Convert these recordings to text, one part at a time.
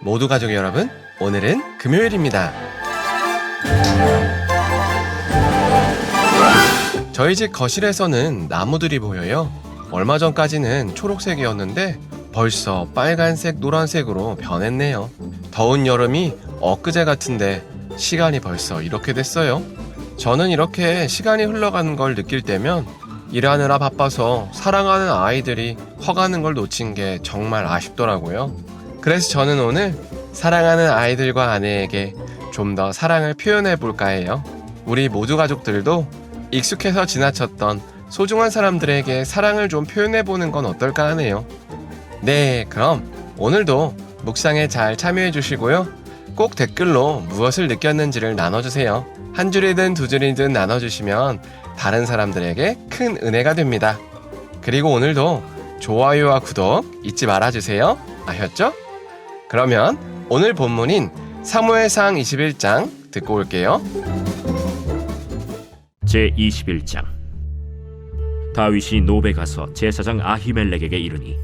모두 가족 여러분, 오늘은 금요일입니다. 저희 집 거실에서는 나무들이 보여요. 얼마 전까지는 초록색이었는데 벌써 빨간색, 노란색으로 변했네요. 더운 여름이 엊그제 같은데 시간이 벌써 이렇게 됐어요. 저는 이렇게 시간이 흘러가는 걸 느낄 때면 일하느라 바빠서 사랑하는 아이들이 커가는 걸 놓친 게 정말 아쉽더라고요. 그래서 저는 오늘 사랑하는 아이들과 아내에게 좀 더 사랑을 표현해 볼까 해요. 우리 모두 가족들도 익숙해서 지나쳤던 소중한 사람들에게 사랑을 좀 표현해 보는 건 어떨까 하네요. 네, 그럼 오늘도 묵상에 잘 참여해 주시고요. 꼭 댓글로 무엇을 느꼈는지를 나눠주세요. 한 줄이든 두 줄이든 나눠주시면 다른 사람들에게 큰 은혜가 됩니다. 그리고 오늘도 좋아요와 구독 잊지 말아주세요. 아셨죠? 그러면 오늘 본문인 사무엘상 21장 듣고 올게요. 제21장. 다윗이 노베 가서 제사장 아히멜렉에게 이르니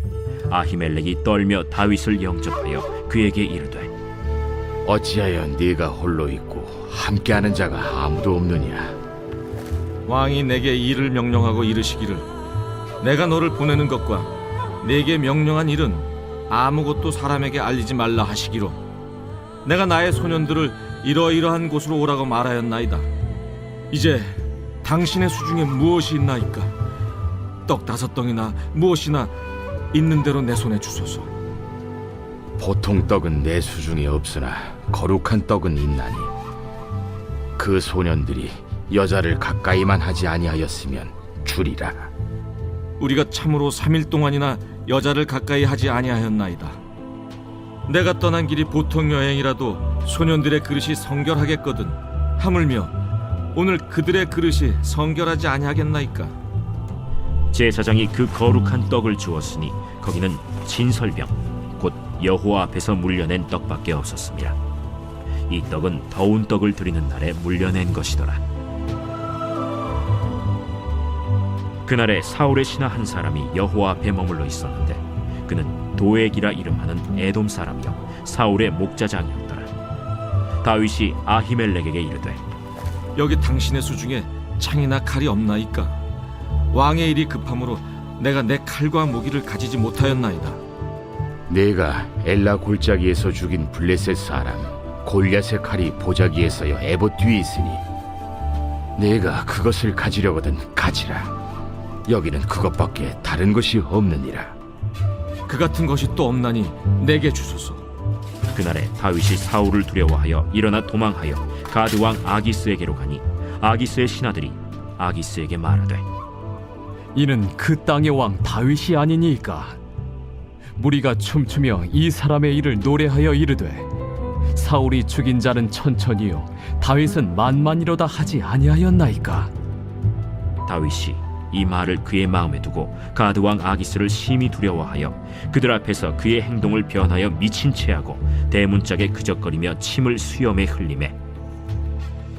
아히멜렉이 떨며 다윗을 영접하여 그에게 이르되 어찌하여 네가 홀로 있고 함께하는 자가 아무도 없느냐? 왕이 내게 일을 명령하고 이르시기를 내가 너를 보내는 것과 내게 명령한 일은 아무것도 사람에게 알리지 말라 하시기로 내가 나의 소년들을 이러이러한 곳으로 오라고 말하였나이다. 이제 당신의 수중에 무엇이 있나이까? 떡 5덩이나 무엇이나 있는 대로 내 손에 주소서. 보통 떡은 내 수중에 없으나 거룩한 떡은 있나니 그 소년들이 여자를 가까이만 하지 아니하였으면 주리라. 우리가 참으로 3일 동안이나 여자를 가까이 하지 아니하였나이다. 내가 떠난 길이 보통 여행이라도 소년들의 그릇이 성결하겠거든 하물며 오늘 그들의 그릇이 성결하지 아니하겠나이까? 제사장이 그 거룩한 떡을 주었으니 거기는 진설병 곧 여호와 앞에서 물려낸 떡밖에 없었습니다. 이 떡은 더운 떡을 드리는 날에 물려낸 것이더라. 그날에 사울의 신하 한 사람이 여호와 앞에 머물러 있었는데 그는 도액이라 이름하는 에돔 사람이요 사울의 목자장이었더라. 다윗이 아히멜렉에게 이르되 여기 당신의 수중에 창이나 칼이 없나이까? 왕의 일이 급함으로 내가 내 칼과 무기를 가지지 못하였나이다. 네가 엘라 골짜기에서 죽인 블레셋 사람 골리앗의 칼이 보자기에서여 에봇 뒤에 있으니 네가 그것을 가지려거든 가지라. 여기는 그것밖에 다른 것이 없느니라. 그 같은 것이 또 없나니 내게 주소서. 그날에 다윗이 사울을 두려워하여 일어나 도망하여 가드 왕 아기스에게로 가니 아기스의 신하들이 아기스에게 말하되 이는 그 땅의 왕 다윗이 아니니까? 무리가 춤추며 이 사람의 일을 노래하여 이르되 사울이 죽인 자는 천천히요 다윗은 만만이로다 하지 아니하였나이까? 다윗이 이 말을 그의 마음에 두고 가드 왕 아기스를 심히 두려워하여 그들 앞에서 그의 행동을 변하여 미친 채하고 대문짝에 그적거리며 침을 수염에 흘리매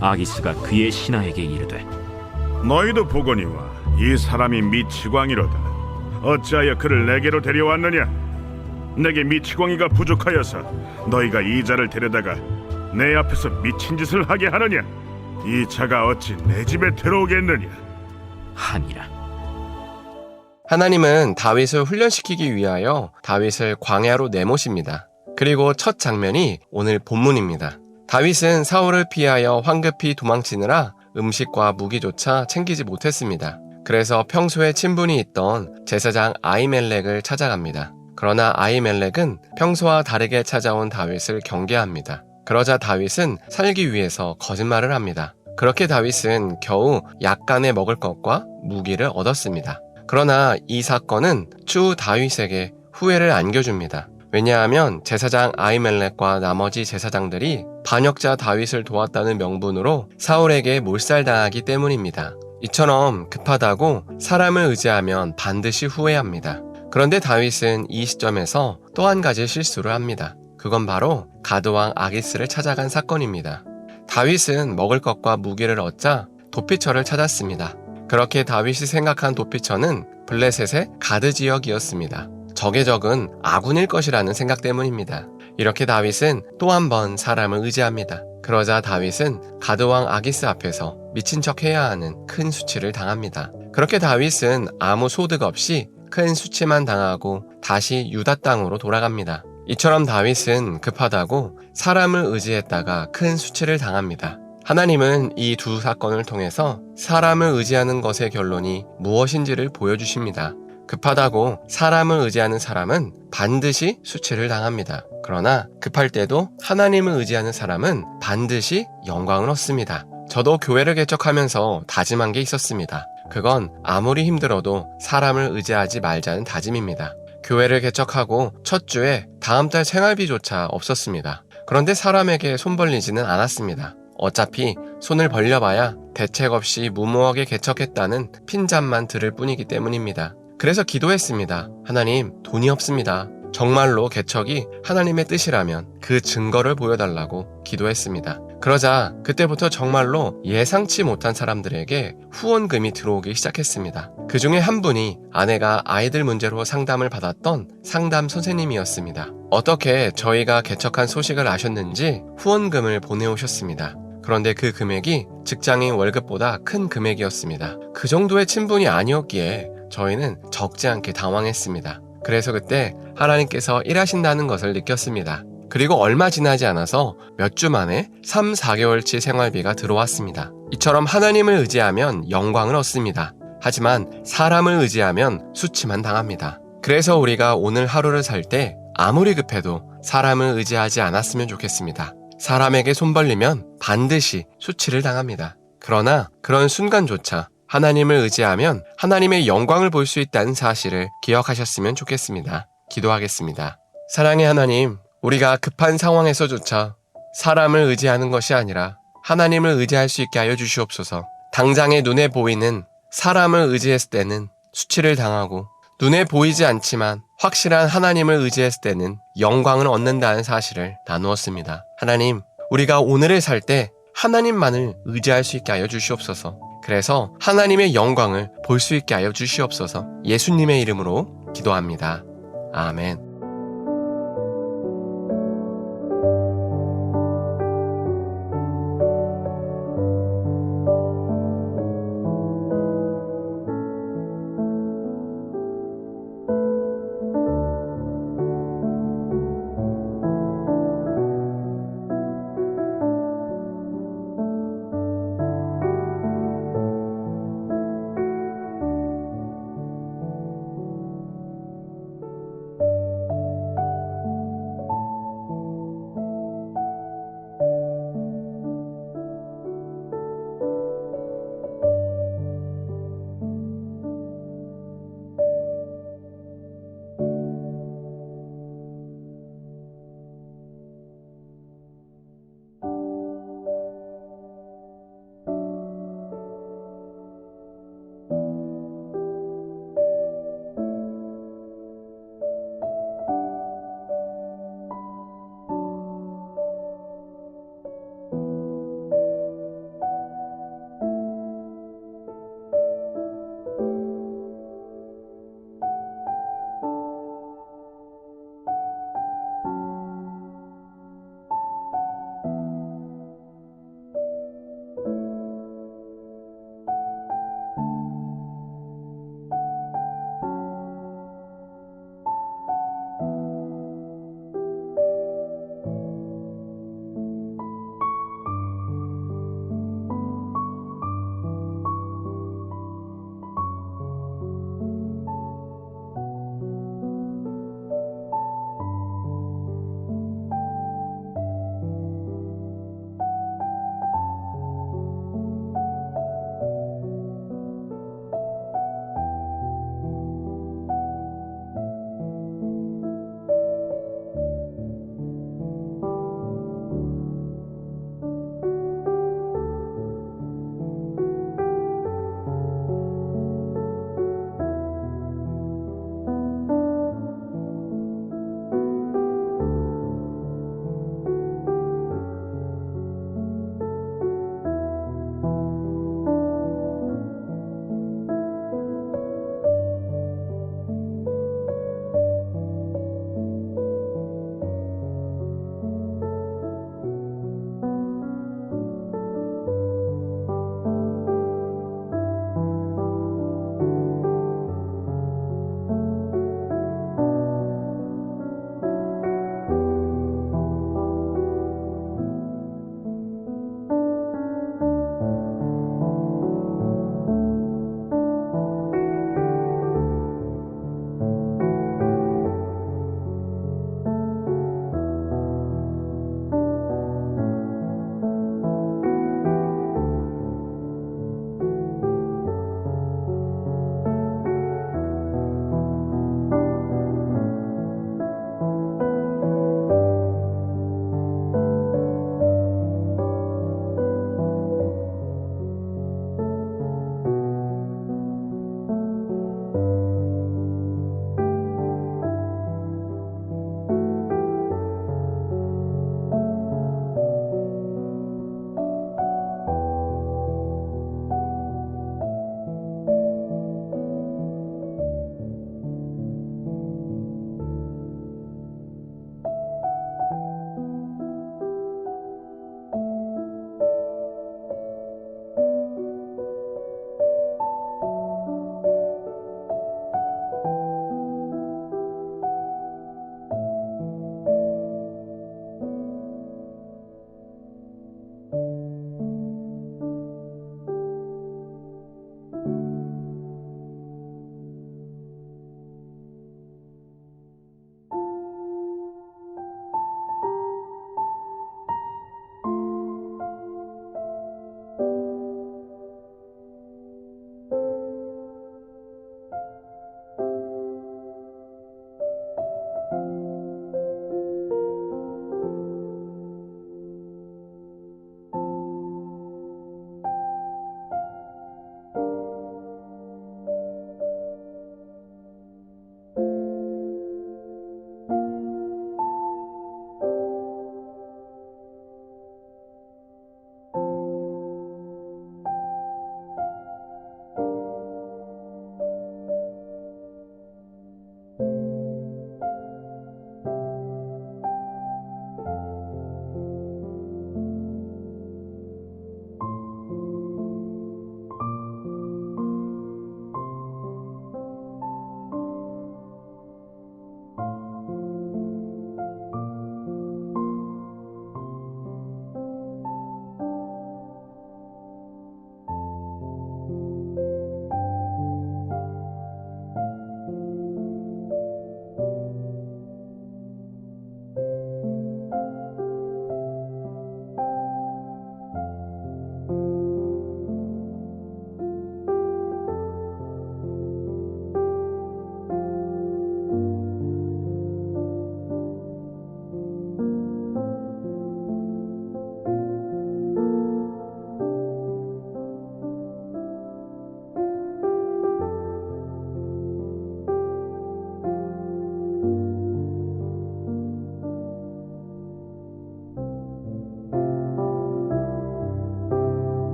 아기스가 그의 신하에게 이르되 너희도 보거니와 이 사람이 미치광이로다. 어찌하여 그를 내게로 데려왔느냐? 내게 미치광이가 부족하여서 너희가 이 자를 데려다가 내 앞에서 미친 짓을 하게 하느냐? 이 자가 어찌 내 집에 들어오겠느냐? 하니라. 하나님은 다윗을 훈련시키기 위하여 다윗을 광야로 내모십니다. 그리고 첫 장면이 오늘 본문입니다. 다윗은 사울을 피하여 황급히 도망치느라 음식과 무기조차 챙기지 못했습니다. 그래서 평소에 친분이 있던 제사장 아히멜렉을 찾아갑니다. 그러나 아히멜렉은 평소와 다르게 찾아온 다윗을 경계합니다. 그러자 다윗은 살기 위해서 거짓말을 합니다. 그렇게 다윗은 겨우 약간의 먹을 것과 무기를 얻었습니다. 그러나 이 사건은 추후 다윗에게 후회를 안겨줍니다. 왜냐하면 제사장 아히멜렉과 나머지 제사장들이 반역자 다윗을 도왔다는 명분으로 사울에게 몰살당하기 때문입니다. 이처럼 급하다고 사람을 의지하면 반드시 후회합니다. 그런데 다윗은 이 시점에서 또 한 가지 실수를 합니다. 그건 바로 가드왕 아기스를 찾아간 사건입니다. 다윗은 먹을 것과 무기를 얻자 도피처를 찾았습니다. 그렇게 다윗이 생각한 도피처는 블레셋의 가드 지역이었습니다. 적의 적은 아군일 것이라는 생각 때문입니다. 이렇게 다윗은 또 한 번 사람을 의지합니다. 그러자 다윗은 가드왕 아기스 앞에서 미친 척 해야 하는 큰 수치를 당합니다. 그렇게 다윗은 아무 소득 없이 큰 수치만 당하고 다시 유다 땅으로 돌아갑니다. 이처럼 다윗은 급하다고 사람을 의지했다가 큰 수치를 당합니다. 하나님은 이 두 사건을 통해서 사람을 의지하는 것의 결론이 무엇인지를 보여주십니다. 급하다고 사람을 의지하는 사람은 반드시 수치를 당합니다. 그러나 급할 때도 하나님을 의지하는 사람은 반드시 영광을 얻습니다. 저도 교회를 개척하면서 다짐한 게 있었습니다. 그건 아무리 힘들어도 사람을 의지하지 말자는 다짐입니다. 교회를 개척하고 첫 주에 다음 달 생활비조차 없었습니다. 그런데 사람에게 손 벌리지는 않았습니다. 어차피 손을 벌려봐야 대책 없이 무모하게 개척했다는 핀잔만 들을 뿐이기 때문입니다. 그래서 기도했습니다. 하나님, 돈이 없습니다. 정말로 개척이 하나님의 뜻이라면 그 증거를 보여달라고 기도했습니다. 그러자 그때부터 정말로 예상치 못한 사람들에게 후원금이 들어오기 시작했습니다. 그 중에 한 분이 아내가 아이들 문제로 상담을 받았던 상담 선생님이었습니다. 어떻게 저희가 개척한 소식을 아셨는지 후원금을 보내오셨습니다. 그런데 그 금액이 직장인 월급보다 큰 금액이었습니다. 그 정도의 친분이 아니었기에 저희는 적지 않게 당황했습니다. 그래서 그때 하나님께서 일하신다는 것을 느꼈습니다. 그리고 얼마 지나지 않아서 몇 주 만에 3, 4개월치 생활비가 들어왔습니다. 이처럼 하나님을 의지하면 영광을 얻습니다. 하지만 사람을 의지하면 수치만 당합니다. 그래서 우리가 오늘 하루를 살 때 아무리 급해도 사람을 의지하지 않았으면 좋겠습니다. 사람에게 손 벌리면 반드시 수치를 당합니다. 그러나 그런 순간조차 하나님을 의지하면 하나님의 영광을 볼 수 있다는 사실을 기억하셨으면 좋겠습니다. 기도하겠습니다. 사랑의 하나님, 우리가 급한 상황에서조차 사람을 의지하는 것이 아니라 하나님을 의지할 수 있게 하여 주시옵소서. 당장에 눈에 보이는 사람을 의지했을 때는 수치를 당하고 눈에 보이지 않지만 확실한 하나님을 의지했을 때는 영광을 얻는다는 사실을 나누었습니다. 하나님, 우리가 오늘을 살 때 하나님만을 의지할 수 있게 하여 주시옵소서. 그래서 하나님의 영광을 볼 수 있게 하여 주시옵소서. 예수님의 이름으로 기도합니다. 아멘.